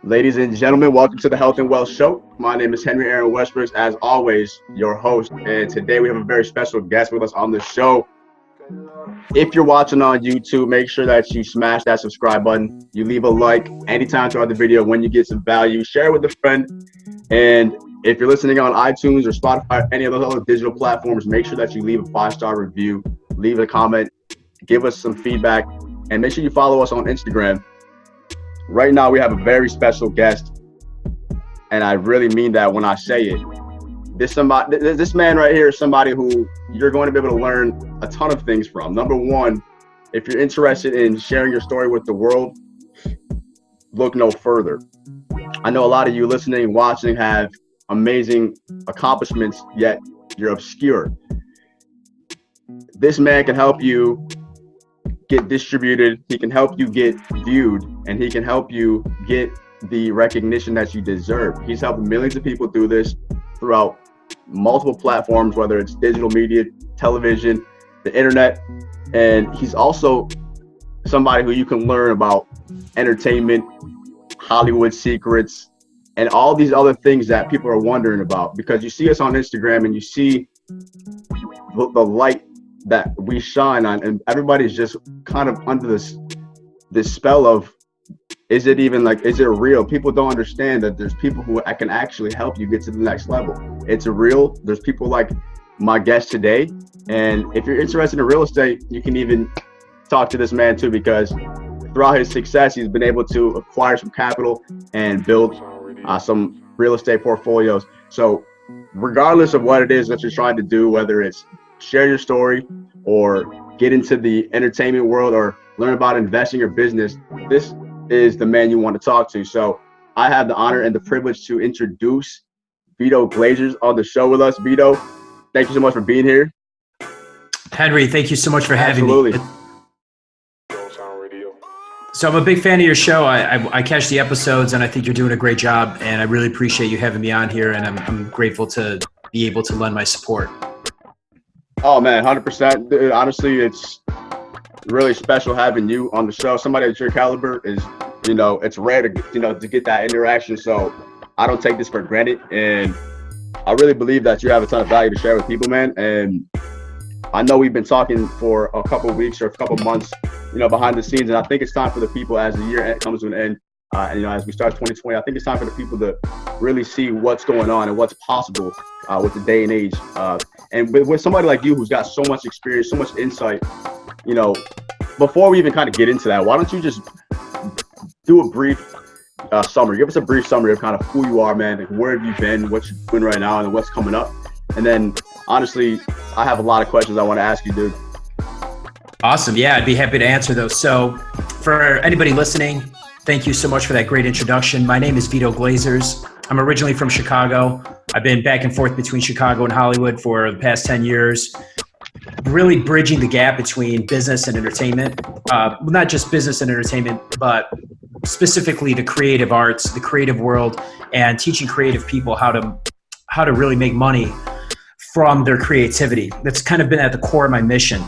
Ladies and gentlemen, welcome to the Health and Wealth Show. My name is Henry Aaron Westbrooks, as always, your host. And today we have a very special guest with us on the show. If you're watching on YouTube, make sure that you smash that subscribe button. You leave a like anytime throughout the video when you get some value. Share it with a friend. And if you're listening on iTunes or Spotify or any of those other digital platforms, make sure that you leave a 5-star review, leave a comment, give us some feedback, and make sure you follow us on Instagram. Right now, we have a very special guest, and I really mean that when I say it. This man right here is somebody who you're going to be able to learn a ton of things from. Number one, if you're interested in sharing your story with the world, look no further. I know a lot of you listening and watching have amazing accomplishments, yet you're obscure. This man can help you get distributed, he can help you get viewed, and he can help you get the recognition that you deserve. He's helped millions of people do this throughout multiple platforms, whether it's digital media, television, the internet, and he's also somebody who you can learn about entertainment, Hollywood secrets, and all these other things that people are wondering about, because you see us on Instagram and you see the light that we shine on, and everybody's just kind of under this spell of, is it real? People don't understand that there's people who can actually help you get to the next level. It's real. There's people like my guest today, and if you're interested in real estate, you can even talk to this man too, because throughout his success, he's been able to acquire some capital and build some real estate portfolios. So regardless of what it is that you're trying to do, whether it's share your story or get into the entertainment world or learn about investing or business, this is the man you want to talk to. So I have the honor and the privilege to introduce Vito Glazers on the show with us. Vito, thank you so much for being here. Henry, thank you so much for having Absolutely. me. So I'm a big fan of your show. I catch the episodes, and I think you're doing a great job, and I really appreciate you having me on here, and I'm grateful to be able to lend my support. Oh man, 100%. Dude, honestly, it's really special having you on the show. Somebody at your caliber is, it's rare to get that interaction. So I don't take this for granted, and I really believe that you have a ton of value to share with people, man. And I know we've been talking for a couple of weeks or a couple of months, behind the scenes, and I think it's time for the people, as the year comes to an end, and as we start 2020, I think it's time for the people to really see what's going on and what's possible with the day and age. And with somebody like you who's got so much experience, so much insight, before we even kind of get into that, why don't you just do a brief summary? Give us a brief summary of kind of who you are, man, and where have you been, what you're doing right now, and what's coming up. And then, honestly, I have a lot of questions I want to ask you, dude. Awesome. Yeah, I'd be happy to answer those. So for anybody listening, thank you so much for that great introduction. My name is Vito Glazers. I'm originally from Chicago. I've been back and forth between Chicago and Hollywood for the past 10 years, really bridging the gap between business and entertainment. Not just business and entertainment, but specifically the creative arts, the creative world, and teaching creative people how to really make money from their creativity. That's kind of been at the core of my mission.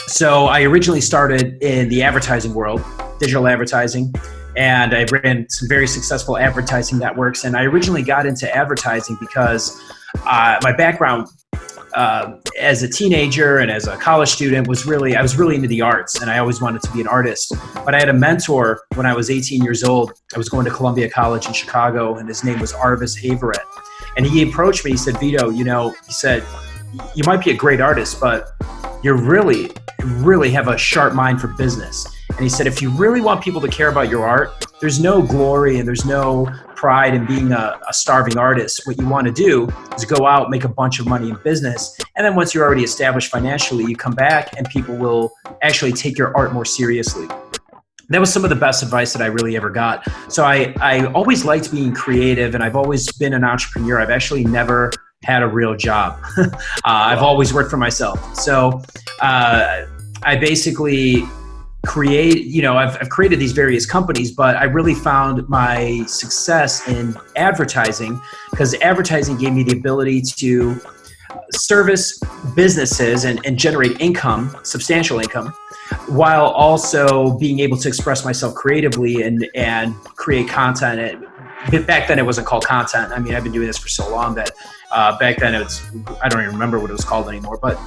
So I originally started in the advertising world, digital advertising, and I ran some very successful advertising networks. And I originally got into advertising because my background as a teenager and as a college student I was really into the arts, and I always wanted to be an artist. But I had a mentor when I was 18 years old. I was going to Columbia College in Chicago, and his name was Arvis Haverett. And he approached me, he said, Vito, he said, you might be a great artist, but you really have a sharp mind for business. And he said, if you really want people to care about your art, there's no glory and there's no pride in being a starving artist. What you want to do is go out, make a bunch of money in business. And then once you're already established financially, you come back and people will actually take your art more seriously. That was some of the best advice that I really ever got. So I always liked being creative, and I've always been an entrepreneur. I've actually never had a real job. I've always worked for myself. So I basically I've created these various companies, but I really found my success in advertising, because advertising gave me the ability to service businesses and generate income, substantial income, while also being able to express myself creatively and create content. Back then it wasn't called content. I mean, I've been doing this for so long that back then I don't even remember what it was called anymore, but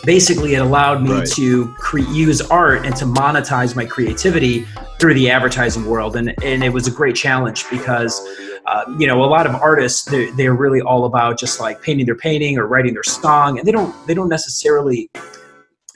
basically it allowed me to use art and to monetize my creativity through the advertising world. And it was a great challenge because a lot of artists, they're really all about just like painting their painting or writing their song, and they don't necessarily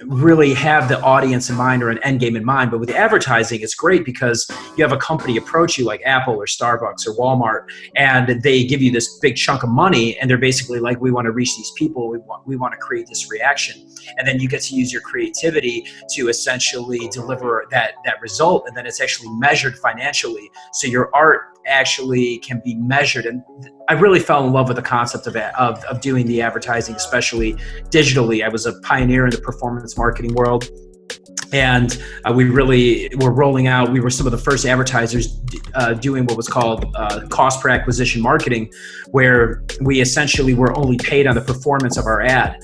really have the audience in mind or an end game in mind. But with advertising, it's great because you have a company approach you like Apple or Starbucks or Walmart, and they give you this big chunk of money, and they're basically like, we want to reach these people, we want to create this reaction, and then you get to use your creativity to essentially deliver that result, and then it's actually measured financially, so your art actually can be measured. And I really fell in love with the concept of doing the advertising, especially digitally. I was a pioneer in the performance marketing world, and we really were rolling out. We were some of the first advertisers doing what was called cost per acquisition marketing, where we essentially were only paid on the performance of our ad.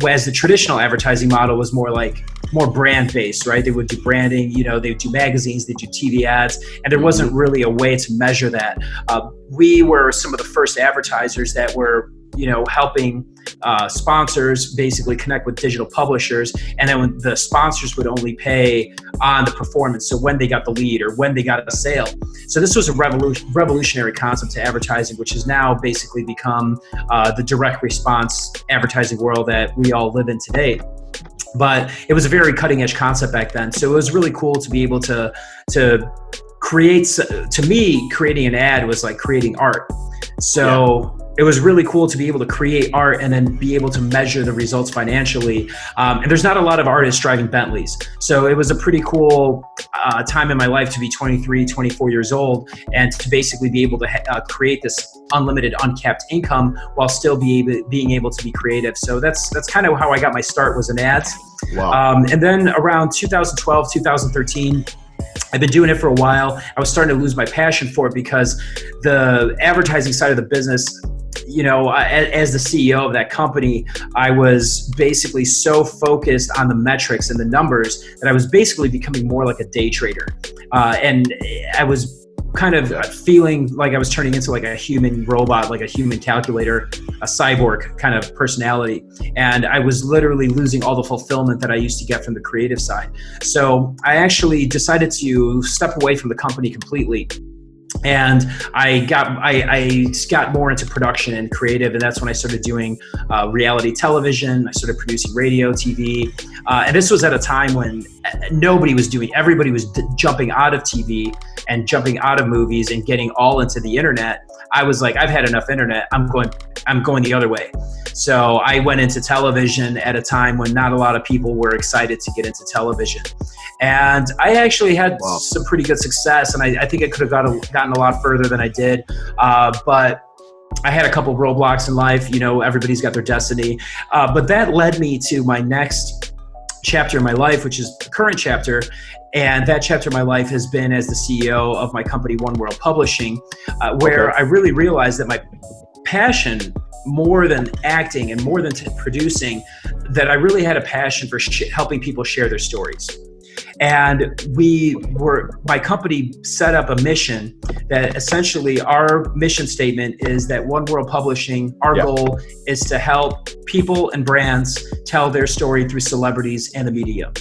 Whereas the traditional advertising model was more brand based, right? They would do branding, they would do magazines, they do TV ads, and there wasn't really a way to measure that. We were some of the first advertisers that were helping sponsors basically connect with digital publishers, and then when the sponsors would only pay on the performance, so when they got the lead or when they got a sale. So this was a revolutionary concept to advertising, which has now basically become the direct response advertising world that we all live in today. But it was a very cutting edge concept back then, so it was really cool to be able to create. To me, creating an ad was like creating art. So it was really cool to be able to create art and then be able to measure the results financially. And there's not a lot of artists driving Bentleys. So it was a pretty cool time in my life to be 23, 24 years old and to basically be able to create this unlimited, uncapped income while still being able to be creative. So that's kind of how I got my start, was in ads. Wow. And then around 2012, 2013, I've been doing it for a while. I was starting to lose my passion for it because the advertising side of the business, as the CEO of that company, I was basically so focused on the metrics and the numbers that I was basically becoming more like a day trader. And I was kind of feeling like I was turning into like a human robot, like a human calculator, a cyborg kind of personality. And I was literally losing all the fulfillment that I used to get from the creative side. So I actually decided to step away from the company completely. And I got more into production and creative, and that's when I started doing reality television. I started producing radio, TV, and this was at a time when everybody was jumping out of TV and jumping out of movies and getting all into the internet. I was like, I've had enough internet. I'm going the other way. So I went into television at a time when not a lot of people were excited to get into television. And I actually had some pretty good success, and I think I could have gotten a lot further than I did. But I had a couple of roadblocks in life. Everybody's got their destiny. But that led me to my next chapter in my life, which is the current chapter. And that chapter of my life has been as the CEO of my company, One World Publishing, where I really realized that my passion, more than acting and more than producing, that I really had a passion for helping people share their stories. And my company set up a mission that essentially our mission statement is that One World Publishing, our goal is to help people and brands tell their story through celebrities and the media.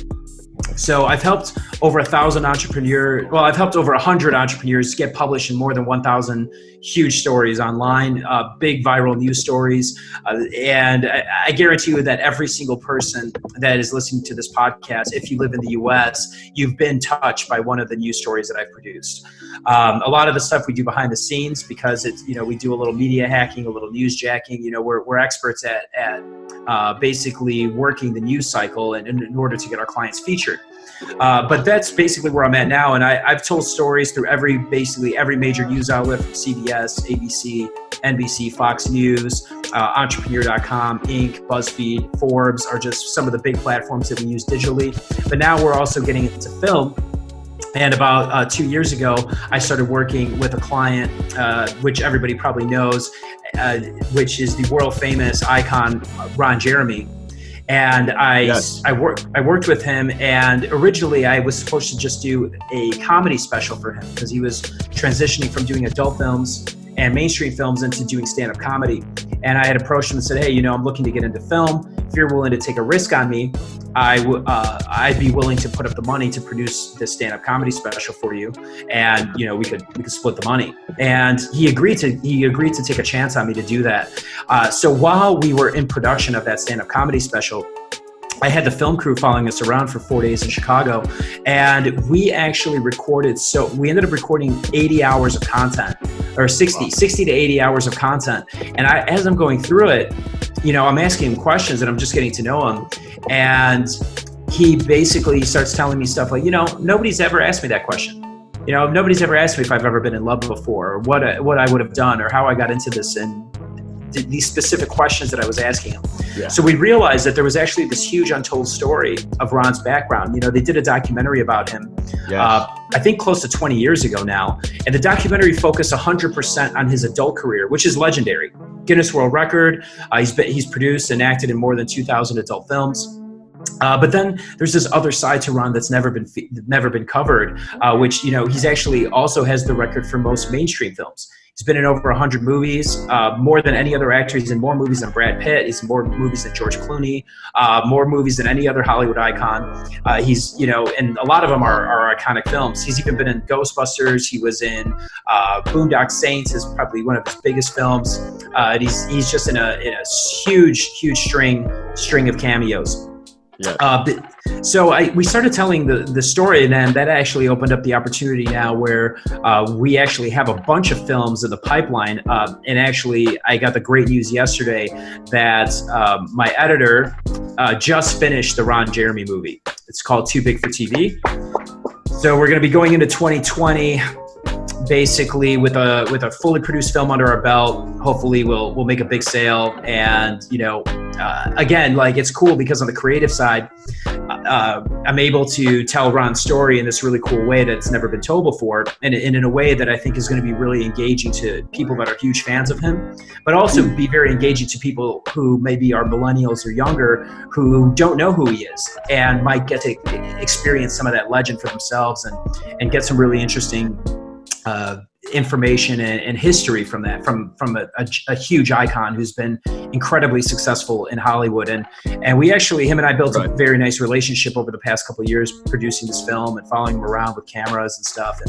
So I've helped over 1,000 entrepreneurs. Well, I've helped over 100 entrepreneurs get published in more than 1,000 huge stories online, big viral news stories. And I guarantee you that every single person that is listening to this podcast, if you live in the US, you've been touched by one of the news stories that I've produced. A lot of the stuff we do behind the scenes, because it's, we do a little media hacking, a little news jacking. We're experts at basically working the news cycle in order to get our clients featured. But that's basically where I'm at now. And I've told stories through every major news outlet, from CBS, ABC, NBC, Fox News, Entrepreneur.com, Inc., BuzzFeed, Forbes are just some of the big platforms that we use digitally. But now we're also getting into film. And about 2 years ago, I started working with a client, which everybody probably knows. which is the world famous icon Ron Jeremy. And I worked with him, and originally I was supposed to just do a comedy special for him because he was transitioning from doing adult films and mainstream films into doing stand-up comedy. And I had approached him and said, hey, I'm looking to get into film. If you're willing to take a risk on me, I'd be willing to put up the money to produce this stand-up comedy special for you, and we could split the money. And he agreed to take a chance on me to do that. So while we were in production of that stand-up comedy special, I had the film crew following us around for 4 days in Chicago, and we actually recorded. So we ended up recording 80 hours of content, or 60 to 80 hours of content. And as I'm going through it, I'm asking him questions and I'm just getting to know him. And he basically starts telling me stuff like, nobody's ever asked me that question. Nobody's ever asked me if I've ever been in love before, or what I would have done, or how I got into this, and these specific questions that I was asking him. Yeah. So we realized that there was actually this huge untold story of Ron's background. They did a documentary about him, yes. I think close to 20 years ago now. And the documentary focused 100% on his adult career, which is legendary. Guinness World Record. He's produced and acted in more than 2,000 adult films. But then there's this other side to Ron that's never been covered, which, he's actually also has the record for most mainstream films. He's been in over 100 movies, more than any other actor. He's in more movies than Brad Pitt. He's in more movies than George Clooney, more movies than any other Hollywood icon. He's, and a lot of them are iconic films. He's even been in Ghostbusters. He was in Boondock Saints, is probably one of his biggest films. He's just in a huge string of cameos. Yeah. So we started telling the story, and then that actually opened up the opportunity now where we actually have a bunch of films in the pipeline. And actually, I got the great news yesterday that my editor just finished the Ron Jeremy movie. It's called Too Big for TV. So we're going to be going into 2020 basically with a fully produced film under our belt. Hopefully we'll make a big sale. And again, like, it's cool because on the creative side, I'm able to tell Ron's story in this really cool way that's never been told before, and in a way that I think is going to be really engaging to people that are huge fans of him, but also be very engaging to people who maybe are millennials or younger who don't know who he is and might get to experience some of that legend for themselves and get some really interesting information and history from that, from a huge icon who's been incredibly successful in Hollywood. And we actually, him and I built a very nice relationship over the past couple of years producing this film and following him around with cameras and stuff.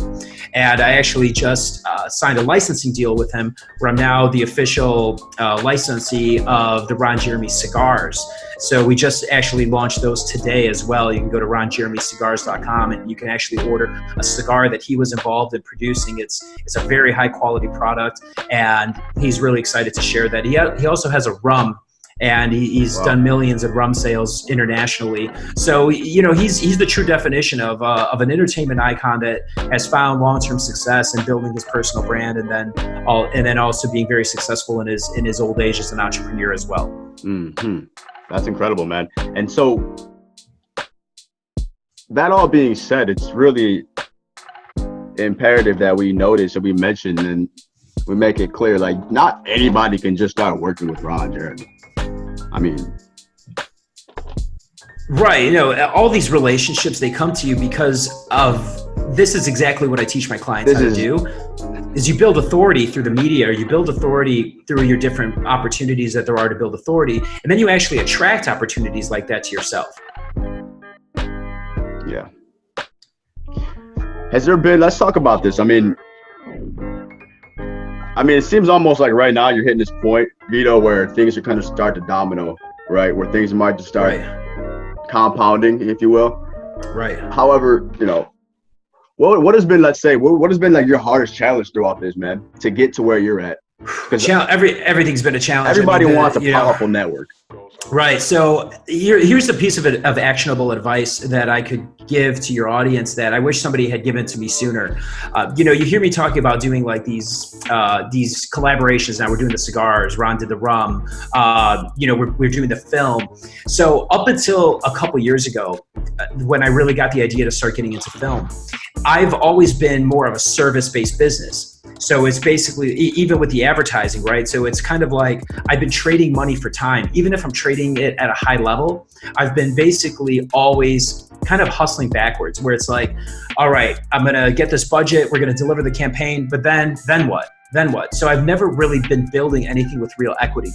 And I actually just signed a licensing deal with him where I'm now the official licensee of the Ron Jeremy cigars. So we just actually launched those today as well. You can go to ronjeremycigars.com and you can actually order a cigar that he was involved in producing. It's a very high quality product, and he's really excited to share that. He also has a rum, and he's done millions of rum sales internationally. So he's the true definition of an entertainment icon that has found long-term success in building his personal brand, and then also being very successful in his old age as an entrepreneur as well. Mm-hmm. That's incredible, man. And so, that all being said, it's really imperative that we notice and we mention and we make it clear, like, not anybody can just start working with Ron Jeremy. I mean, right. All these relationships, they come to you because of, this is exactly what I teach my clients how to do, is you build authority through the media, or you build authority through your different opportunities that there are to build authority. And then you actually attract opportunities like that to yourself. Yeah. Has there been, let's talk about this. I mean, it seems almost like right now you're hitting this point, Vito, where things are kind of start to domino, right? Where things might just start compounding, if you will. Right. However, what has been, let's say, what has been like your hardest challenge throughout this, man, to get to where you're at? Because everything's been a challenge. Everybody wants a powerful network. Right. So here's the piece of actionable advice that I could give to your audience that I wish somebody had given to me sooner. You hear me talking about doing like these collaborations. Now we're doing the cigars. Ron did the rum. We're doing the film. So up until a couple years ago, when I really got the idea to start getting into film, I've always been more of a service-based business. So it's basically, even with the advertising, right? So it's kind of like I've been trading money for time. Even if I'm trading it at a high level, I've been basically always kind of hustling backwards, where it's like, all right, I'm going to get this budget, we're going to deliver the campaign, but then what? Then what? So I've never really been building anything with real equity.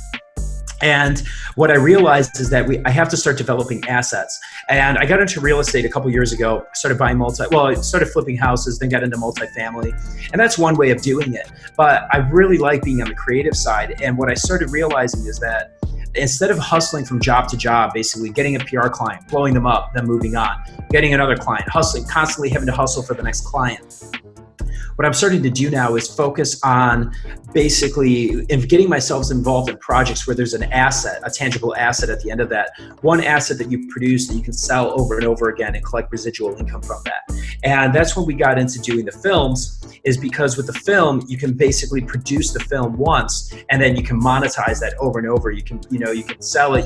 And what I realized is that I have to start developing assets. And I got into real estate a couple years ago. I started buying I started flipping houses, then got into multifamily. And that's one way of doing it. But I really like being on the creative side. And what I started realizing is that instead of hustling from job to job, basically getting a PR client, blowing them up, then moving on, getting another client, hustling, constantly having to hustle for the next client, what I'm starting to do now is focus on basically getting myself involved in projects where there's an asset, a tangible asset at the end of that. One asset that you produce that you can sell over and over again and collect residual income from that. And that's when we got into doing the films, is because with the film, you can basically produce the film once and then you can monetize that over and over. You can sell it.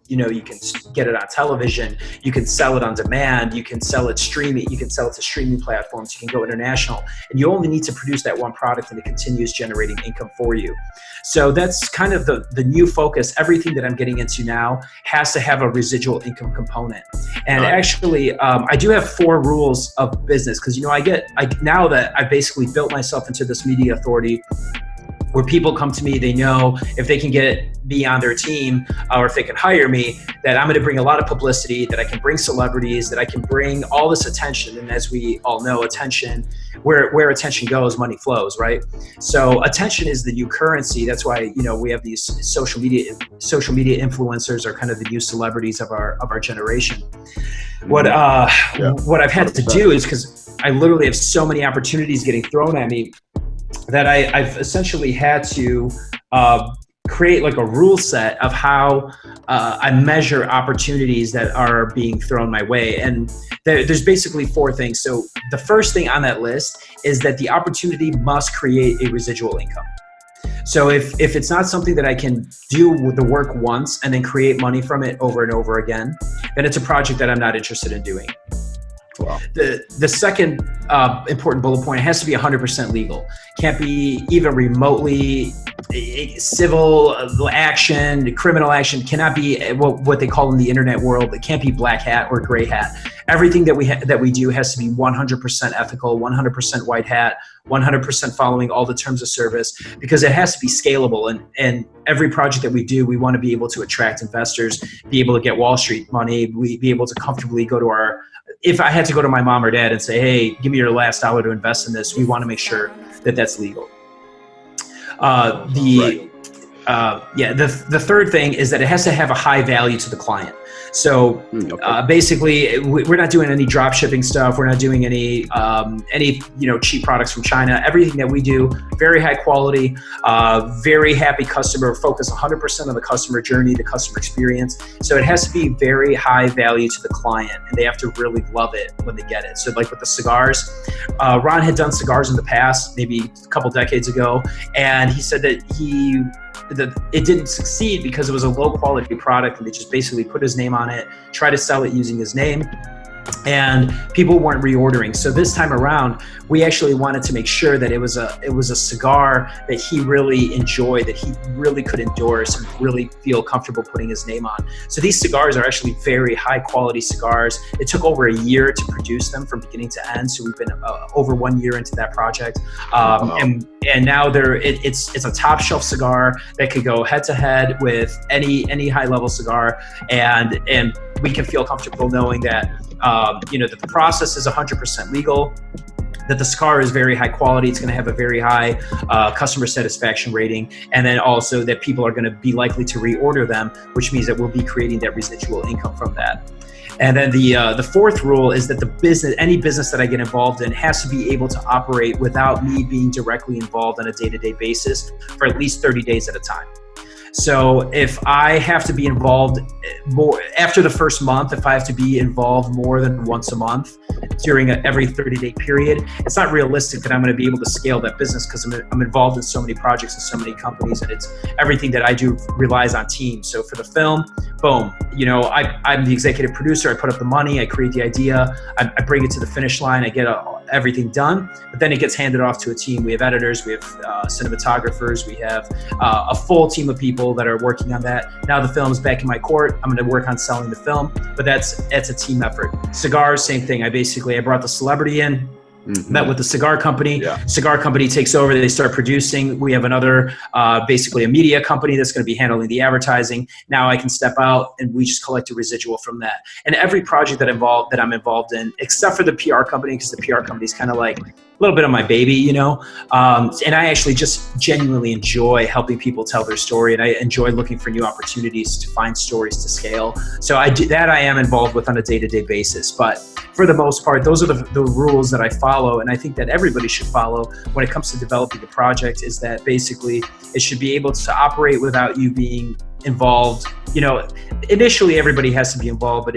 You can get it on television, you can sell it on demand, you can sell it streaming, you can sell it to streaming platforms, you can go international, and you only need to produce that one product and it continues generating income for you. So that's kind of the new focus. Everything that I'm getting into now has to have a residual income component. And actually, I do have 4 rules of business, because now that I basically built myself into this media authority, where people come to me, they know if they can get me on their team, or if they can hire me, that I'm gonna bring a lot of publicity, that I can bring celebrities, that I can bring all this attention. And as we all know, attention, where attention goes, money flows, right? So attention is the new currency. That's why, we have these social media influencers are kind of the new celebrities of our generation. What I've had to do is, because I literally have so many opportunities getting thrown at me, that I've essentially had to create like a rule set of how I measure opportunities that are being thrown my way. And there's basically 4 things. So the first thing on that list is that the opportunity must create a residual income. So if it's not something that I can do with the work once and then create money from it over and over again, then it's a project that I'm not interested in doing. Wow. The second important bullet point, it has to be 100% legal. Can't be even remotely civil action, criminal action. Cannot be what they call in the internet world. It can't be black hat or gray hat. Everything that we do has to be 100% ethical, 100% white hat, 100% following all the terms of service, because it has to be scalable. And every project that we do, we want to be able to attract investors, be able to get Wall Street money, be able to comfortably go to if I had to go to my mom or dad and say, hey, give me your last dollar to invest in this, we want to make sure that that's legal. The third thing is that it has to have a high value to the client. So basically, we're not doing any drop shipping stuff. We're not doing any cheap products from China. Everything that we do, very high quality, very happy customer, focus 100% on the customer journey, the customer experience. So it has to be very high value to the client, and they have to really love it when they get it. So like with the cigars, Ron had done cigars in the past, maybe a couple decades ago, and he said that it didn't succeed because it was a low quality product, and they just basically put his name on it, try to sell it using his name, and people weren't reordering. So this time around, we actually wanted to make sure that it was a cigar that he really enjoyed, that he really could endorse and really feel comfortable putting his name on. So these cigars are actually very high quality cigars. It took over a year to produce them from beginning to end. So we've been over 1 year into that project. And now it's a top shelf cigar that could go head to head with any high level cigar. And we can feel comfortable knowing that, that the process is 100% legal, that the cigar is very high quality. It's going to have a very high customer satisfaction rating. And then also that people are going to be likely to reorder them, which means that we'll be creating that residual income from that. And then the fourth rule is that any business that I get involved in has to be able to operate without me being directly involved on a day-to-day basis for at least 30 days at a time. So if I have to be involved more after the first month, if I have to be involved more than once a month during every 30-day period, it's not realistic that I'm going to be able to scale that business, because I'm involved in so many projects and so many companies, and it's everything that I do relies on teams. So for the film, boom, I'm the executive producer. I put up the money, I create the idea, I bring it to the finish line, I get everything done, but then it gets handed off to a team. We have editors, we have cinematographers, we have a full team of people that are working on that. Now the film's back in my court. I'm going to work on selling the film, but that's a team effort. Cigars, same thing. I brought the celebrity in. Met with the cigar company. Cigar company takes over. They start producing. We have another, basically a media company that's going to be handling the advertising. Now I can step out and we just collect a residual from that. And every project that I'm involved in, except for the PR company, because the PR company is kind of like a little bit of my baby, you know. And I actually just genuinely enjoy helping people tell their story, and I enjoy looking for new opportunities to find stories to scale. So I am involved with on a day-to-day basis. But for the most part, those are the rules that I follow, and I think that everybody should follow when it comes to developing a project, is that basically it should be able to operate without you being involved. You know, initially everybody has to be involved, but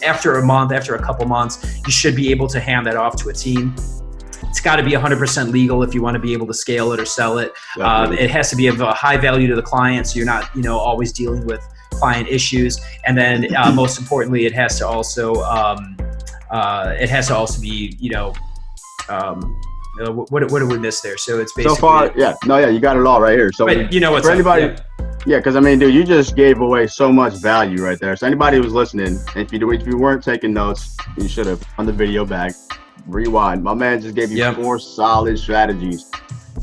after a couple months, you should be able to hand that off to a team. It's got to be 100% legal if you want to be able to scale it or sell it. It has to be of a high value to the client, so you're not, you know, always dealing with client issues. And then most importantly, it has to also be, you know, what do we miss there? So it's basically, so far, you got it all right here. So but you know what's for anybody, up, because I mean, dude, you just gave away so much value right there. So anybody who's listening, if you weren't taking notes, you should have on the video back. Rewind. My man just gave you 4 solid strategies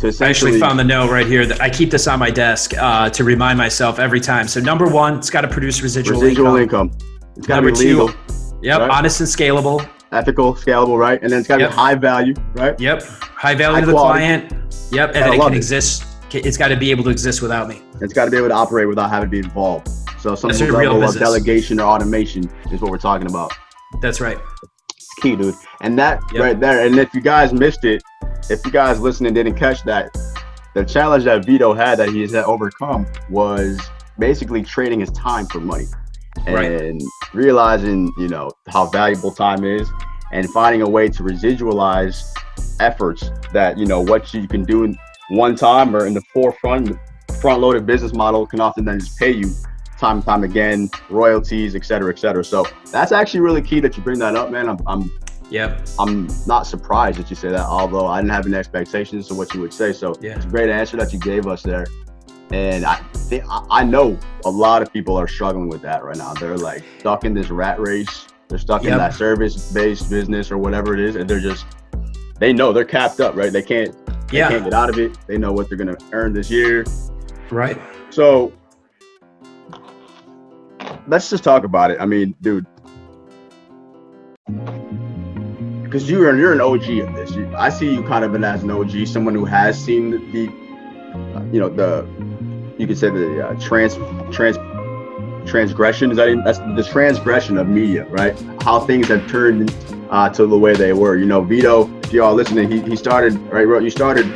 to essentially. I actually found the note right here that I keep this on my desk to remind myself every time. So number 1, it's got to produce residual income. It's got to be legal. 2, right? Honest and scalable. Ethical, scalable, right? And then it's got to be high value, right? High value to the client. And then it can exist. It's got to be able to exist without me. It's got to be able to operate without having to be involved. So some That's level of delegation or automation is what we're talking about. That's right. Key, dude. And that right there, and if you guys missed it, if you guys listening didn't catch that, the challenge that Vito had that he has overcome was basically trading his time for money and realizing, you know, how valuable time is, and finding a way to residualize efforts that, you know, what you can do in one time or in the front-loaded business model can often then just pay you time and time again, royalties, et cetera, et cetera. So that's actually really key that you bring that up, man. I'm not surprised that you say that, although I didn't have any expectations of what you would say. So it's a great answer that you gave us there. And I know a lot of people are struggling with that right now. They're like stuck in this rat race. They're stuck in that service-based business or whatever it is. And they know they're capped up, right? They can't get out of it. They know what they're going to earn this year. Right. So let's just talk about it. I mean, dude, because you're an OG of this. I see you kind of as an OG, someone who has seen the transgression. That's the transgression of media, right? How things have turned to the way they were. You know, Vito, if you all listening, he started, right? You started,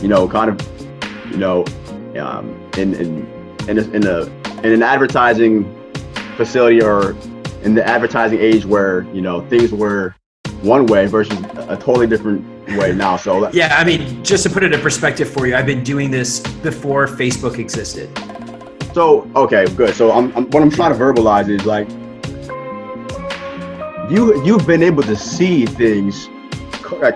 you know, kind of, you know, in an advertising facility or in the advertising age where, you know, things were one way versus a totally different way now. So I mean, just to put it in perspective for you, I've been doing this before Facebook existed. So okay, good. So what I'm trying to verbalize is like you've been able to see things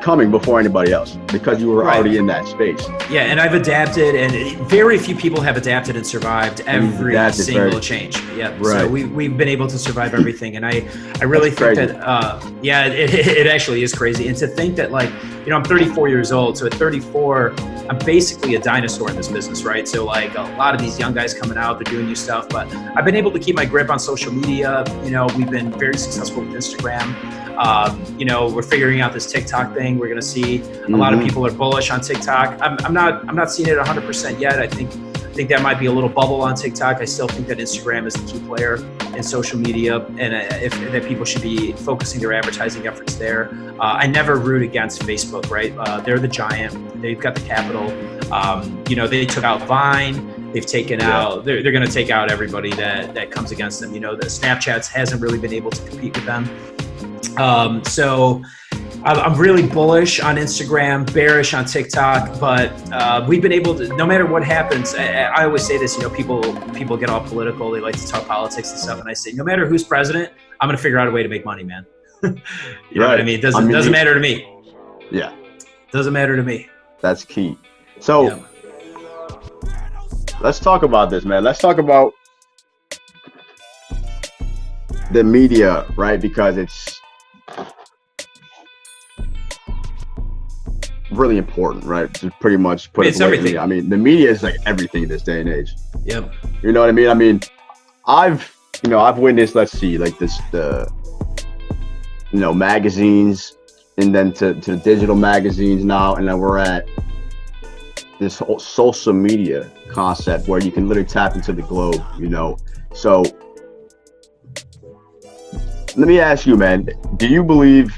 coming before anybody else because you were already in that space. Yeah, and I've adapted, and very few people have adapted and survived every single change. Yeah, right. So we've been able to survive everything, and I really think that it actually is crazy. And to think that, like, you know, I'm 34 years old, so at 34, I'm basically a dinosaur in this business, right? So like a lot of these young guys coming out, they're doing new stuff, but I've been able to keep my grip on social media. You know, we've been very successful with Instagram. You know, we're figuring out this TikTok thing. We're going to see a lot of people are bullish on TikTok. I'm not seeing it 100% yet. I think that might be a little bubble on TikTok. I still think that Instagram is the key player in social media, and that people should be focusing their advertising efforts there. I never root against Facebook, right? They're the giant. They've got the capital. You know, they took out Vine. They've taken out. They're going to take out everybody that comes against them. You know, the Snapchat hasn't really been able to compete with them. So I'm really bullish on Instagram, bearish on TikTok, but we've been able to, no matter what happens, I always say this, you know, people get all political. They like to talk politics and stuff. And I say, no matter who's president, I'm going to figure out a way to make money, man. You know what I mean? It doesn't matter to me. Yeah, Doesn't matter to me. that's key. So Yeah. let's talk about this, man. Let's talk about the media, right? Because it's really important, right? To pretty much put it It's blatantly. everything. I mean, the media is like everything in this day and age. Yep. You know what I mean? I mean, I've witnessed, let's see, like the magazines, and then to digital magazines now, and then we're at this whole social media concept where you can literally tap into the globe, So let me ask you, man, do you believe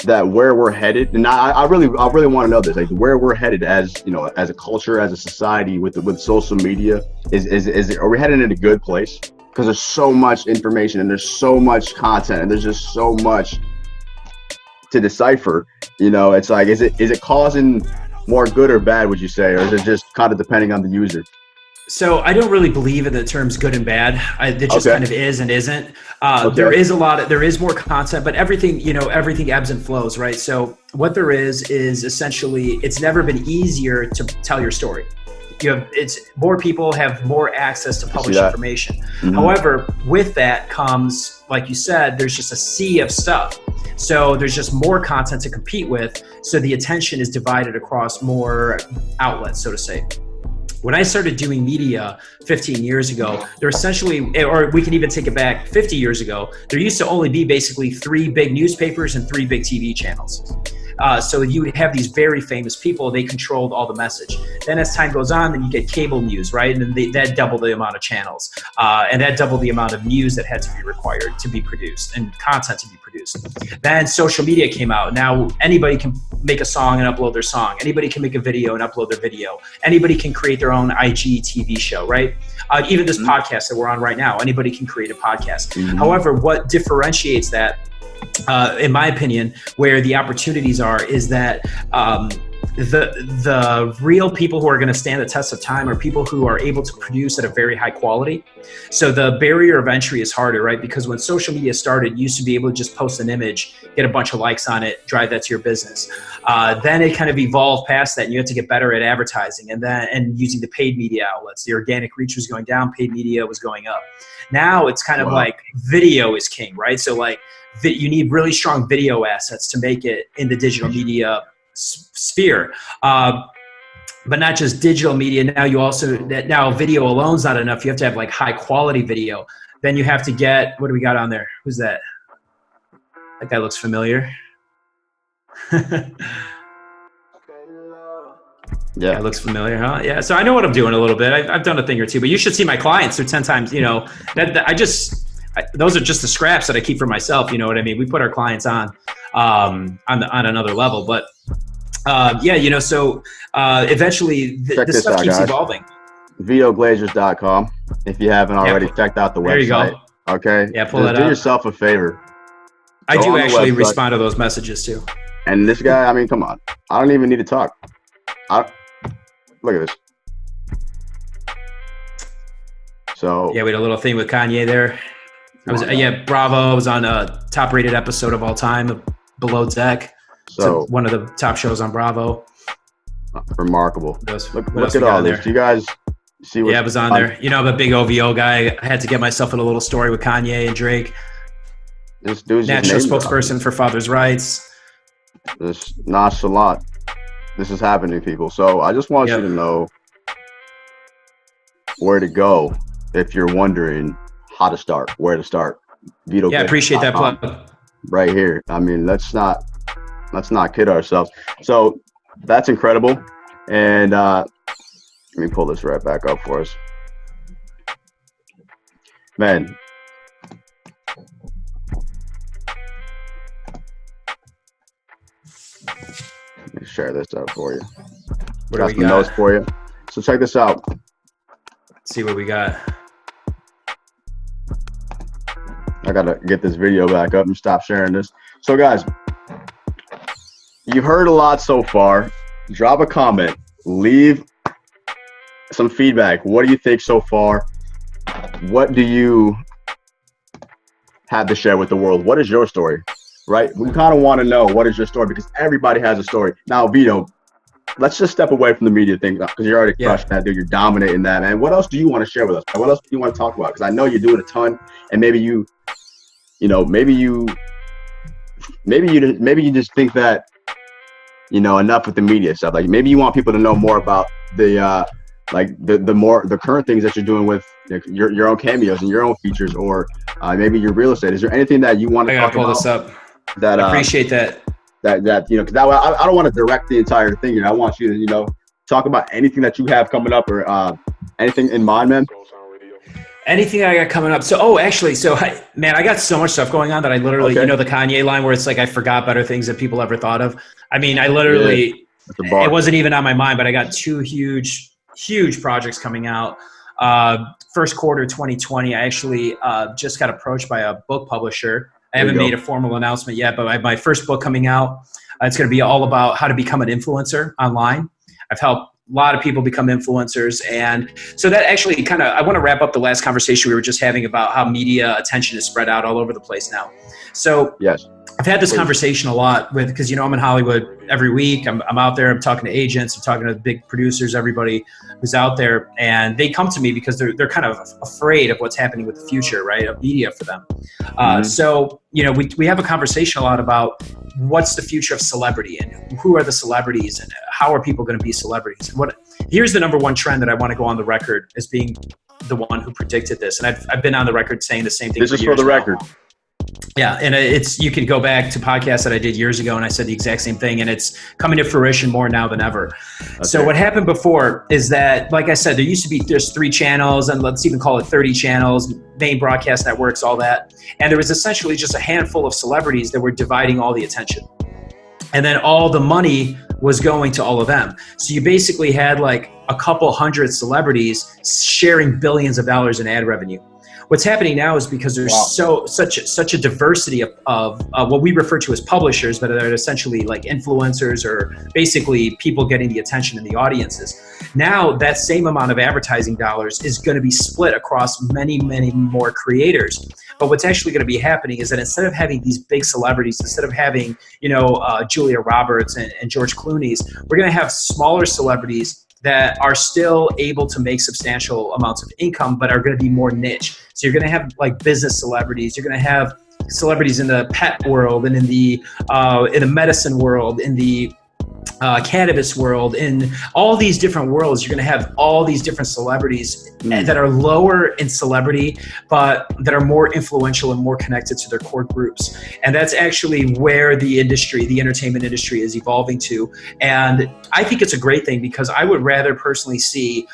that where we're headed, and I really want to know this, like where we're headed as as a culture, as a society with social media, are we headed in a good place? Because there's so much information and there's so much content and there's just so much to decipher. It's like, is it causing more good or bad, would you say, or is it just kind of depending on the user? So I don't really believe in the terms good and bad. It just kind of is and isn't. There is there is more content, but everything ebbs and flows, right? So what there is essentially, it's never been easier to tell your story. It's more people have more access to published information. Mm-hmm. However, with that comes, like you said, there's just a sea of stuff. So there's just more content to compete with. So the attention is divided across more outlets, so to say. When I started doing media 15 years ago, there essentially, or we can even take it back 50 years ago, there used to only be basically 3 big newspapers and 3 big TV channels. So you would have these very famous people, they controlled all the message. Then as time goes on, then you get cable news, right? And then that doubled the amount of channels. And that doubled the amount of news that had to be required to be produced and content to be produced. Then social media came out. Now anybody can make a song and upload their song. Anybody can make a video and upload their video. Anybody can create their own IG TV show, right? Even this podcast that we're on right now, anybody can create a podcast. Mm-hmm. However, what differentiates that, in my opinion, where the opportunities are, is that the real people who are going to stand the test of time are people who are able to produce at a very high quality. So the barrier of entry is harder, right? Because when social media started, you used to be able to just post an image, get a bunch of likes on it, drive that to your business. Then it kind of evolved past that, and you had to get better at advertising and using the paid media outlets. The organic reach was going down, paid media was going up. Now it's kind of like video is king, right? So like you need really strong video assets to make it in the digital media sphere. But not just digital media. Now video alone is not enough. You have to have like high quality video. Then you have to get, what do we got on there? Who's that? That guy looks familiar. Yeah, it looks familiar, huh? Yeah, so I know what I'm doing a little bit. I've done a thing or two, but you should see my clients. They're 10 times, those are just the scraps that I keep for myself. You know what I mean? We put our clients on another level, but so eventually this stuff keeps evolving. VitoGlazers.com. If you haven't already checked out the website. There you go. Okay. Yeah, pull that up. Do yourself a favor. I do actually respond to those messages too. And this guy, I mean, come on. I don't even need to talk. Look at this. So yeah, we had a little thing with Kanye there. Bravo. I was on a top-rated episode of all time of Below Deck. So one of the top shows on Bravo. Remarkable. Look at all this. Do you guys see what? Yeah, I was on there. I'm a big OVO guy. I had to get myself in a little story with Kanye and Drake. This dude's national spokesperson for fathers' rights. This nonchalant. This is happening, people. So I just want you to know where to go if you're wondering how to start, where to start. Vito. Yeah, I appreciate that plug. Right here. I mean, let's not kid ourselves. So that's incredible. And let me pull this right back up for us. Man. Let me share this out for you. Got some notes for you. So check this out. Let's see what we got. I gotta get this video back up and stop sharing this. So guys, you've heard a lot so far. Drop a comment, leave some feedback. What do you think so far? What do you have to share with the world? What is your story? right? We kind of want to know what is your story, because everybody has a story. Now, Vito, let's just step away from the media thing, because you're already crushed that, dude. You're dominating that, man. What else do you want to share with us? What else do you want to talk about? Because I know you're doing a ton, and maybe you just think that, enough with the media stuff. Like, maybe you want people to know more about the the current things that you're doing with your own cameos and your own features, or maybe your real estate. Is there anything that you want to talk about? I gotta pull this up. That I appreciate that. Because that way I don't want to direct the entire thing. I want you to talk about anything that you have coming up, or anything in mind, man. Anything I got coming up. Man, I got so much stuff going on that I literally, the Kanye line where it's like, I forgot better things that people ever thought of. I mean, I literally, it wasn't even on my mind, but I got 2 huge projects coming out. First quarter 2020, I actually just got approached by a book publisher. I haven't made a formal announcement yet, but my first book coming out, it's going to be all about how to become an influencer online. I've helped a lot of people become influencers. And so that actually I want to wrap up the last conversation we were just having about how media attention is spread out all over the place now. So yes, I've had this conversation a lot because, I'm in Hollywood every week. I'm out there. I'm talking to agents. I'm talking to big producers, everybody who's out there. And they come to me because they're kind of afraid of what's happening with the future, right, of media for them. So, we have a conversation a lot about what's the future of celebrity and who are the celebrities and how are people going to be celebrities. And here's the number one trend that I want to go on the record as being the one who predicted this. And I've been on the record saying the same thing. This is for the record. Yeah, and you can go back to podcasts that I did years ago, and I said the exact same thing, and it's coming to fruition more now than ever. Okay. So what happened before is that, like I said, there used to be just 3 channels, and let's even call it 30 channels, main broadcast networks, all that. And there was essentially just a handful of celebrities that were dividing all the attention. And then all the money was going to all of them. So you basically had like a couple hundred celebrities sharing billions of dollars in ad revenue. What's happening now is because there's such a diversity of what we refer to as publishers, but they're essentially like influencers or basically people getting the attention in the audiences. Now that same amount of advertising dollars is going to be split across many, many more creators. But what's actually going to be happening is that instead of having these big celebrities, instead of having, Julia Roberts and George Clooney's, we're going to have smaller celebrities that are still able to make substantial amounts of income, but are going to be more niche. So you're going to have like business celebrities. You're going to have celebrities in the pet world and in the medicine world, in the cannabis world, in all these different worlds. You're going to have all these different celebrities that are lower in celebrity, but that are more influential and more connected to their core groups. And that's actually where the entertainment industry is evolving to. And I think it's a great thing because I'd rather see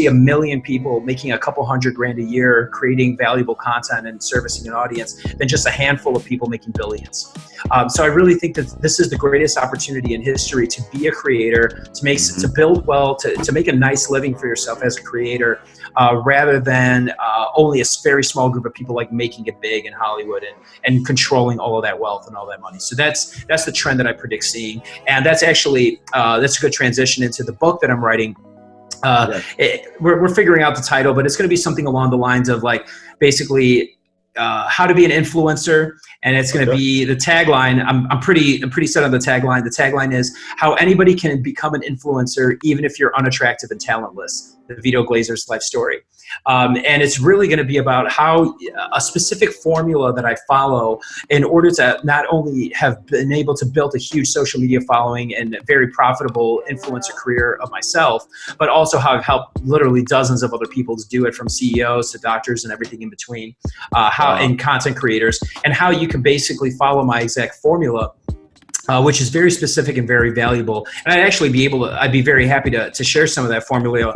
1 million people making a couple $100,000 a year, creating valuable content and servicing an audience than just a handful of people making billions. So I really think that this is the greatest opportunity in history to be a creator, to build well, to make a nice living for yourself as a creator, rather than only a very small group of people like making it big in Hollywood and controlling all of that wealth and all that money. So that's the trend that I predict seeing, and that's actually that's a good transition into the book that I'm writing. We're figuring out the title, but it's going to be something along the lines of like basically how to be an influencer. And it's going to be the tagline. I'm pretty set on the tagline. The tagline is how anybody can become an influencer, even if you're unattractive and talentless. The Vito Glazers life story. And it's really going to be about how a specific formula that I follow in order to not only have been able to build a huge social media following and a very profitable influencer career of myself, but also how I've helped literally dozens of other people to do it, from CEOs to doctors and everything in between, and content creators, and how you can basically follow my exact formula. Which is very specific and very valuable. And I'd be very happy to share some of that formula,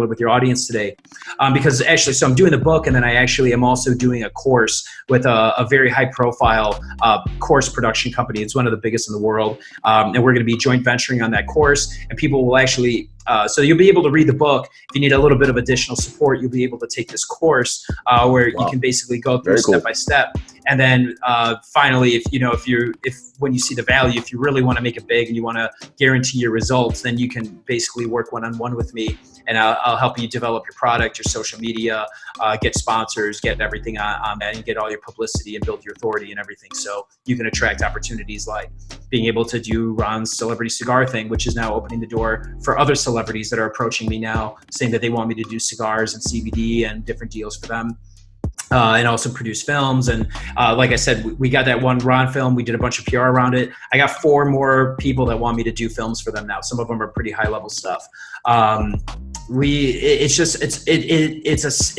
with your audience today. Because actually, so I'm doing the book, and then I actually am also doing a course with a very high profile course production company. It's one of the biggest in the world. And we're going to be joint venturing on that course, and people will actually, so you'll be able to read the book. If you need a little bit of additional support, you'll be able to take this course where you can basically go through step by step. And then finally, if when you see the value, if you really want to make it big and you want to guarantee your results, then you can basically work one-on-one with me. me, and I'll help you develop your product, your social media, get sponsors, get everything on that, and get all your publicity and build your authority and everything. So you can attract opportunities like being able to do Ron's celebrity cigar thing, which is now opening the door for other celebrities that are approaching me now, saying that they want me to do cigars and CBD and different deals for them. And also produce films. And like I said, we got that one Ron film. We did a bunch of PR around it. I got 4 more people that want me to do films for them now. Some of them are pretty high level stuff. It's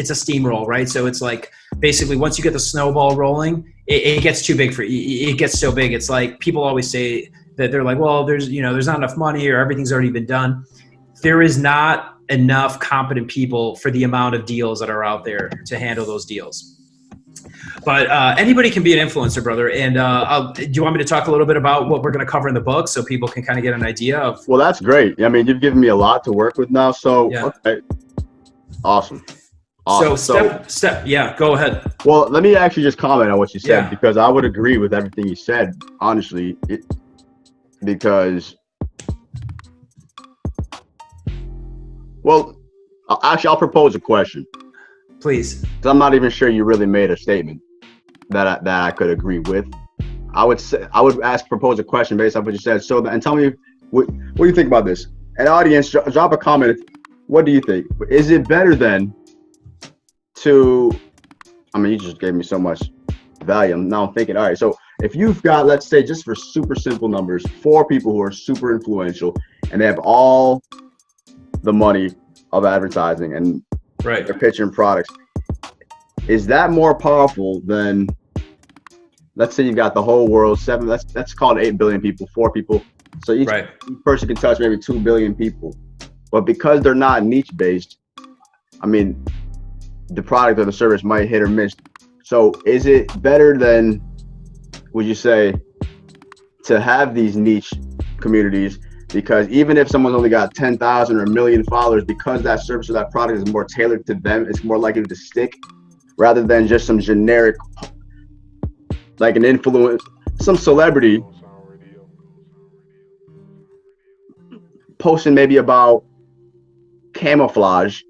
a steamroll, right? So it's like basically once you get the snowball rolling, it gets too big for you. It gets so big. It's like people always say that they're like, well, there's not enough money or everything's already been done. There is not enough competent people for the amount of deals that are out there to handle those deals. But anybody can be an influencer, brother. And do you want me to talk a little bit about what we're going to cover in the book so people can kind of get an idea of? Well, that's great. I mean, you've given me a lot to work with now. So, yeah. Okay. Awesome. So step, yeah, go ahead. Well, let me actually just comment on what you said, because I would agree with everything you said, honestly, well, actually, I'll propose a question. Please. Because I'm not even sure you really made a statement that I could agree with. I would propose a question based off what you said. So, and tell me what do you think about this? And audience, drop a comment. What do you think? Is it better then to? I mean, you just gave me so much value. Now I'm thinking, all right. So if you've got, let's say, just for super simple numbers, 4 people who are super influential and they have all the money of advertising and right, they're pitching products, is that more powerful than, let's say you got the whole world, 7, let's call it 8 billion people, 4 people, so each person can touch maybe 2 billion people, but because they're not niche based, I mean, the product or the service might hit or miss. So is it better than, would you say, to have these niche communities? Because even if someone's only got 10,000 or 1 million followers, because that service or that product is more tailored to them, it's more likely to stick rather than just some generic, like an influence, some celebrity posting maybe about camouflage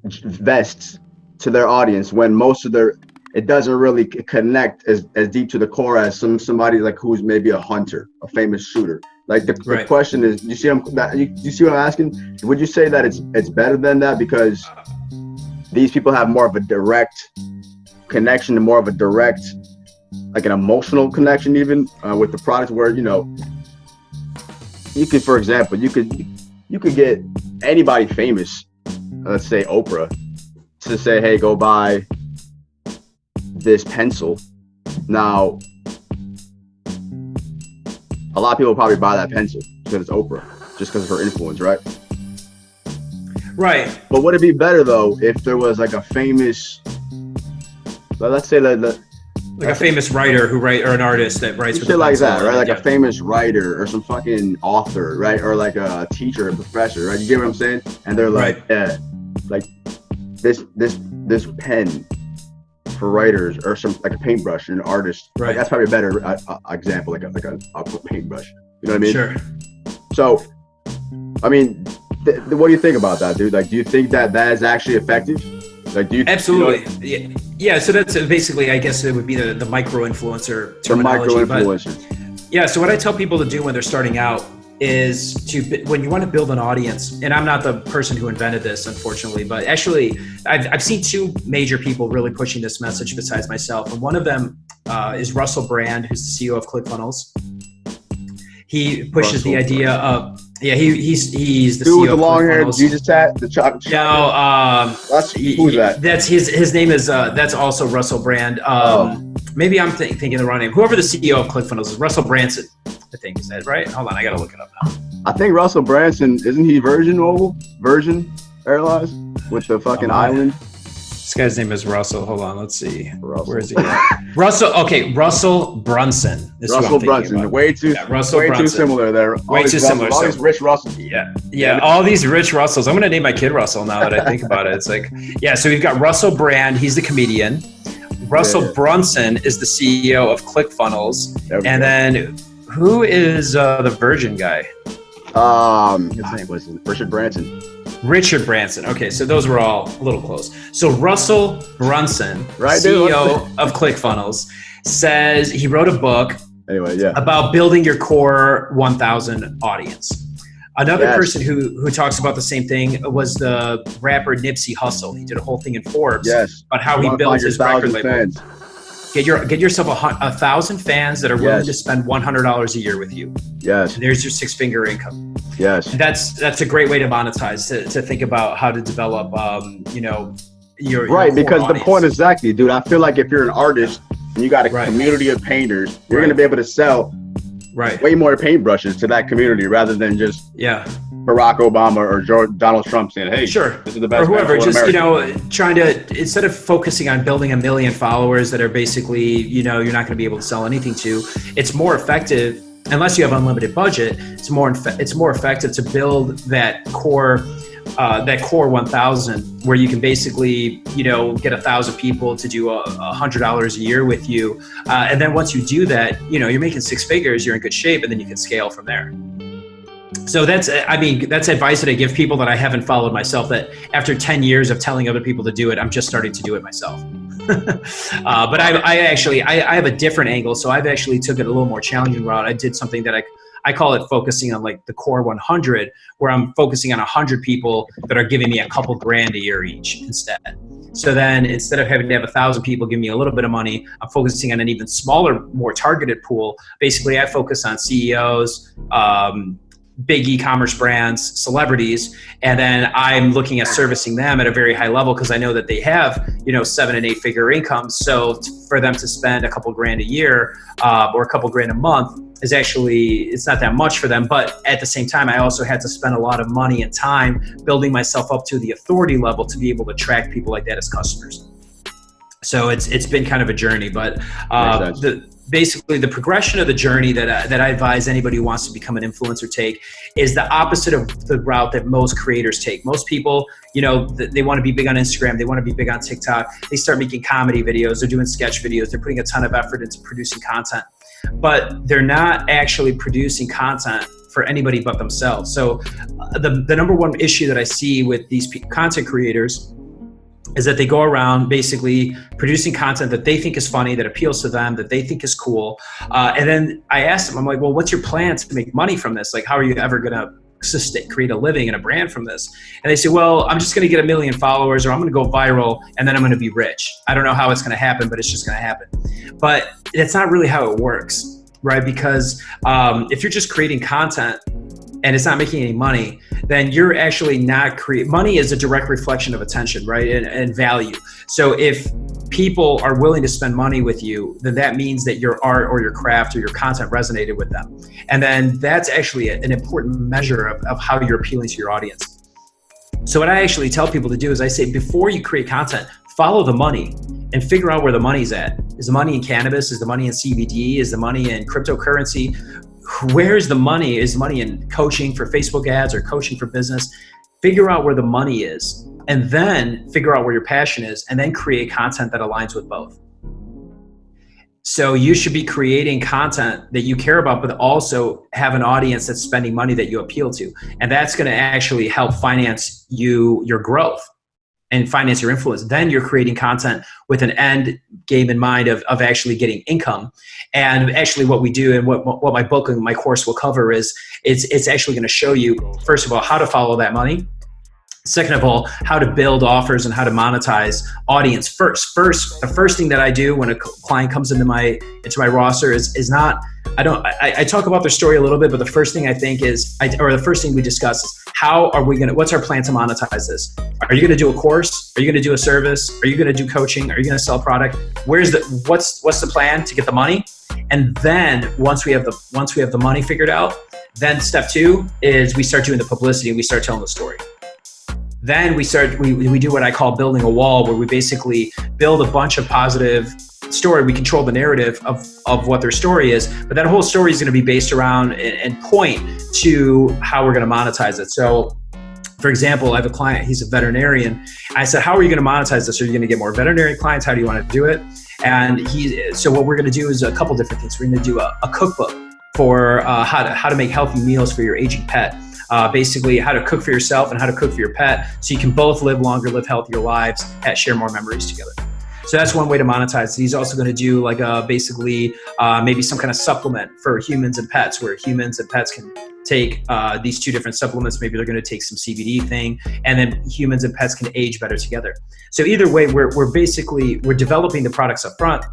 vests to their audience when most of it doesn't really connect as deep to the core as somebody like who's maybe a hunter, a famous shooter. Like the question is, you see what I'm asking? Would you say that it's better than that because these people have more of a direct connection and more of a direct, like an emotional connection even with the product, where you could, for example, you could get anybody famous, let's say Oprah, to say, hey, go buy this pencil. Now, a lot of people probably buy that pencil because it's Oprah, just because of her influence, right? Right. But would it be better though if there was like a famous, let's say that like a famous writer or an artist that writes with shit like that, right? Like a famous writer or some fucking author, right? Or like a teacher, a professor, right? You get what I'm saying? And they're like, yeah, like this pen for writers, or some like a paintbrush, an artist. Right. Like, that's probably a better example, like a paintbrush. You know what I mean? Sure. So, I mean, what do you think about that, dude? Like, do you think that is actually effective? Like, do you? Absolutely. Yeah. So that's basically, I guess it would be the micro influencer terminology. The micro influencer. Yeah. So what I tell people to do when they're starting out is when you want to build an audience, and I'm not the person who invented this, unfortunately, but actually I've seen 2 major people really pushing this message besides myself. And one of them is Russell Brand, who's the CEO of ClickFunnels. He pushes the idea of, he's the dude CEO with the of long hair, ClickFunnels. Jesus hat, the chocolate. No, who's that? That's his name is that's also Russell Brand. Maybe I'm thinking the wrong name. Whoever the CEO of ClickFunnels is, Russell Branson, I think. Is that right? Hold on, I gotta look it up now. I think Russell Branson, isn't he Virgin Airlines with the fucking island? This guy's name is Russell. Hold on, let's see. Russell. Where is he at? Russell Brunson. Russell Brunson. Way too similar there. Way too similar. All these rich Russells. Yeah. All these rich Russells. I'm gonna name my kid Russell now that I think about it. It's like, yeah. So we've got Russell Brand. He's the comedian. Russell Brunson is the CEO of ClickFunnels. And then who is the Virgin guy? His name was Richard Branson. Richard Branson. Okay, so those were all a little close. So Russell Brunson, Right, CEO of ClickFunnels, says he wrote a book Anyway, yeah. about building your core 1,000 audience. Another Yes. person who talks about the same thing was the rapper Nipsey Hussle. He did a whole thing in Forbes Yes. about how You he wanna built find your his record 1,000 label. fans. Get yourself 1,000 fans that are willing Yes. to spend $100 a year with you. Yes. And there's your six-figure income. Yes. And that's a great way to monetize, to think about how to develop, your Right, core because the audience. point is exactly, dude, I feel like if you're an artist and you got a Right. community of painters, you're Right. going to be able to sell Right. way more paintbrushes to that community rather than just Yeah. Barack Obama or Donald Trump saying, hey, Sure. this is the best Or whoever, pencil in just, America. trying to, instead of focusing on building 1 million followers that are basically, you're not going to be able to sell anything to, it's more effective, unless you have unlimited budget, it's more effective to build that core 1,000 where you can basically, get 1,000 people to do $100 a year with you. And then once you do that, you're making six figures, you're in good shape, and then you can scale from there. So that's advice that I give people that I haven't followed myself, that after 10 years of telling other people to do it, I'm just starting to do it myself. But I have a different angle. So I've actually took it a little more challenging route. I did something that I call it focusing on like the core 100, where I'm focusing on 100 people that are giving me a couple grand a year each instead. So then instead of having to have 1,000 people give me a little bit of money, I'm focusing on an even smaller, more targeted pool. Basically, I focus on CEOs, big e-commerce brands, celebrities, and then I'm looking at servicing them at a very high level because I know that they have, 7 and 8 figure incomes. So for them to spend a couple grand a year or a couple grand a month is actually, it's not that much for them. But at the same time, I also had to spend a lot of money and time building myself up to the authority level to be able to attract people like that as customers. So it's been kind of a journey, but basically the progression of the journey that I advise anybody who wants to become an influencer take is the opposite of the route that most creators take. Most people, they want to be big on Instagram. They want to be big on TikTok. They start making comedy videos. They're doing sketch videos. They're putting a ton of effort into producing content, but they're not actually producing content for anybody but themselves. So the number one issue that I see with these content creators is that they go around basically producing content that they think is funny, that appeals to them, that they think is cool. And then I asked them, I'm like, well, what's your plan to make money from this? Like, how are you ever going to create a living and a brand from this? And they say, well, I'm just going to get 1 million followers, or I'm going to go viral, and then I'm going to be rich. I don't know how it's going to happen, but it's just going to happen. But that's not really how it works, right? Because if you're just creating content and it's not making any money, then you're actually not money is a direct reflection of attention, right? And value. So if people are willing to spend money with you, then that means that your art or your craft or your content resonated with them. And then that's actually an important measure of how you're appealing to your audience. So what I actually tell people to do is I say, before you create content, follow the money and figure out where the money's at. Is the money in cannabis? Is the money in CBD? Is the money in cryptocurrency? Where's the money? Is money in coaching for Facebook ads or coaching for business? Figure out where the money is, and then figure out where your passion is, and then create content that aligns with both. So you should be creating content that you care about, but also have an audience that's spending money that you appeal to. And that's going to actually help finance your growth and finance your influence. Then you're creating content with an end game in mind of actually getting income. And actually what we do and what my book and my course will cover is it's actually going to show you, first of all, how to follow that money. Second of all, how to build offers and how to monetize audience first. The first thing that I do when a client comes into my roster is not, I talk about their story a little bit, but the first thing I think is, the first thing we discuss is what's our plan to monetize this? Are you going to do a course? Are you going to do a service? Are you going to do coaching? Are you going to sell a product? What's the plan to get the money? And then once we have the money figured out, then step 2 is we start doing the publicity and we start telling the story. Then we do what I call building a wall, where we basically build a bunch of positive story. We control the narrative of what their story is, but that whole story is going to be based around and point to how we're going to monetize it. So for example, I have a client, he's a veterinarian. I said, how are you going to monetize this? Are you going to get more veterinary clients? How do you want to do it? And so what we're going to do is a couple different things. We're going to do a cookbook for how to make healthy meals for your aging pet. Basically, how to cook for yourself and how to cook for your pet, so you can both live longer, live healthier lives, share more memories together. So that's one way to monetize. He's also going to do like basically maybe some kind of supplement for humans and pets, where humans and pets can take these two different supplements. Maybe they're going to take some CBD thing, and then humans and pets can age better together. So either way, we're developing the products up front.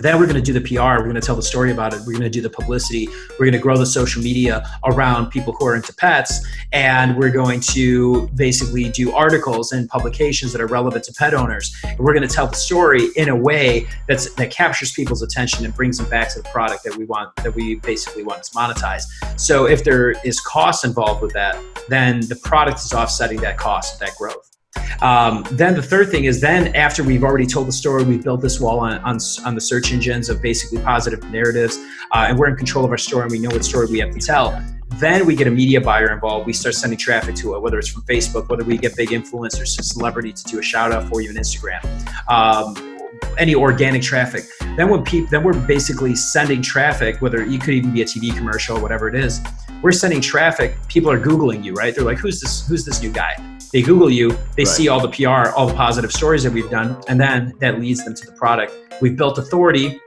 Then we're going to do the PR. We're going to tell the story about it. We're going to do the publicity. We're going to grow the social media around people who are into pets. And we're going to basically do articles and publications that are relevant to pet owners. And we're going to tell the story in a way that captures people's attention and brings them back to the product that we basically want to monetize. So if there is cost involved with that, then the product is offsetting that cost, that growth. Then the third thing is, then after we've already told the story, we've built this wall on the search engines of basically positive narratives, and we're in control of our story and we know what story we have to tell. Then we get a media buyer involved. We start sending traffic to it, whether it's from Facebook, whether we get big influencers, a celebrity to do a shout out for you on Instagram, any organic traffic. Then we're basically sending traffic, whether it could even be a TV commercial, whatever it is. We're sending traffic. People are Googling you, right? They're like, who's this new guy? They Google you, they see all the PR, all the positive stories that we've done, and then that leads them to the product. We've built authority.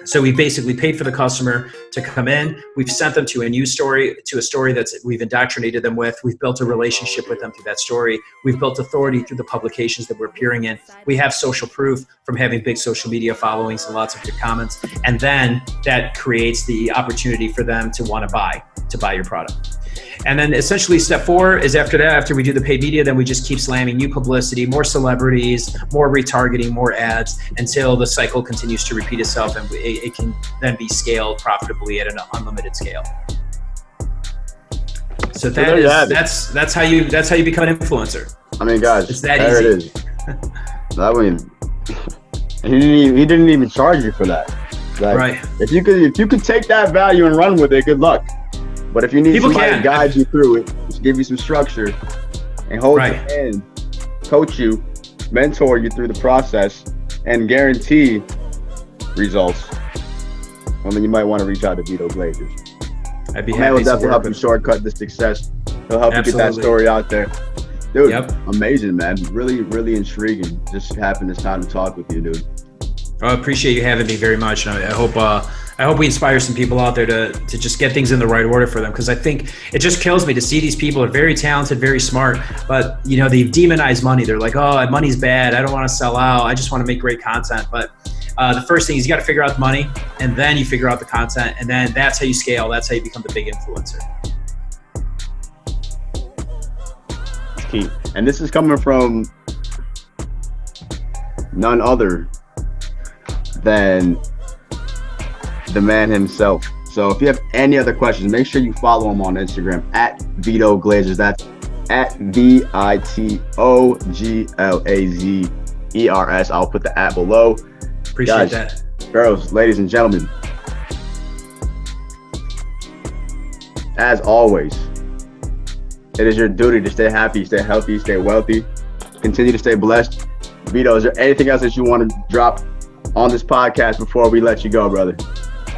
So we basically paid for the customer to come in. We've sent them to a news story, to a story that we've indoctrinated them with. We've built a relationship with them through that story. We've built authority through the publications that we're appearing in. We have social proof from having big social media followings and lots of good comments. And then that creates the opportunity for them to want to buy your product. And then essentially step 4 is after that, after we do the paid media, then we just keep slamming new publicity, more celebrities, more retargeting, more ads, until the cycle continues to repeat itself, and it can then be scaled profitably at an unlimited scale. So that's how you become an influencer. I mean, guys, it's that there easy. It is. I mean, he didn't even charge you for that. Like, right. If you could take that value and run with it, good luck. But if you need somebody to guide you through it, just give you some structure and hold your hand, coach you, mentor you through the process, and guarantee results, well, then you might want to reach out to Vito Glazers. I'd be happy. Man will definitely help you shortcut the success. He'll help you get that story out there. Dude, amazing, man. Really, really intriguing. Just having this time to talk with you, dude. I appreciate you having me very much. And I hope we inspire some people out there to just get things in the right order for them. Because I think it just kills me to see these people are very talented, very smart, but they demonize money. They're like, oh, money's bad. I don't want to sell out. I just want to make great content. But the first thing is you got to figure out the money, and then you figure out the content, and then that's how you scale. That's how you become the big influencer. It's key. And this is coming from none other than the man himself. So if you have any other questions, make sure you follow him on Instagram at Vito Glazers. That's at VITOGLAZERS. I'll put the at below. Appreciate that. Girls, ladies and gentlemen, as always, it is your duty to stay happy, stay healthy, stay wealthy, continue to stay blessed. Vito, is there anything else that you want to drop on this podcast before we let you go, brother?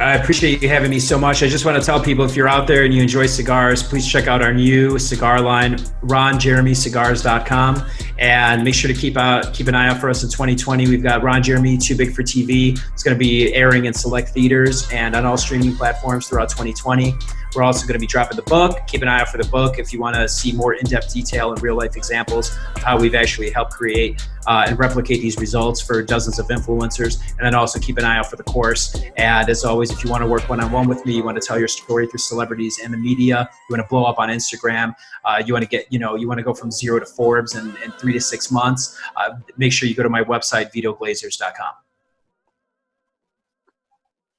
I appreciate you having me so much. I just want to tell people, if you're out there and you enjoy cigars, please check out our new cigar line, ronjeremycigars.com, and make sure to keep an eye out for us in 2020. We've got Ron Jeremy, Too Big for TV. It's going to be airing in select theaters and on all streaming platforms throughout 2020. We're also going to be dropping the book. Keep an eye out for the book if you want to see more in-depth detail and real-life examples of how we've actually helped create and replicate these results for dozens of influencers. And then also keep an eye out for the course. And as always, if you want to work one-on-one with me, you want to tell your story through celebrities and the media, you want to blow up on Instagram, you want to get, you want to go from 0 to Forbes in 3 to 6 months, make sure you go to my website, vitoglazers.com.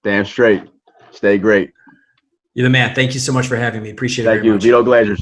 Damn straight. Stay great. You're the man. Thank you so much for having me. Appreciate it very much. Thank you, Vito Glazers.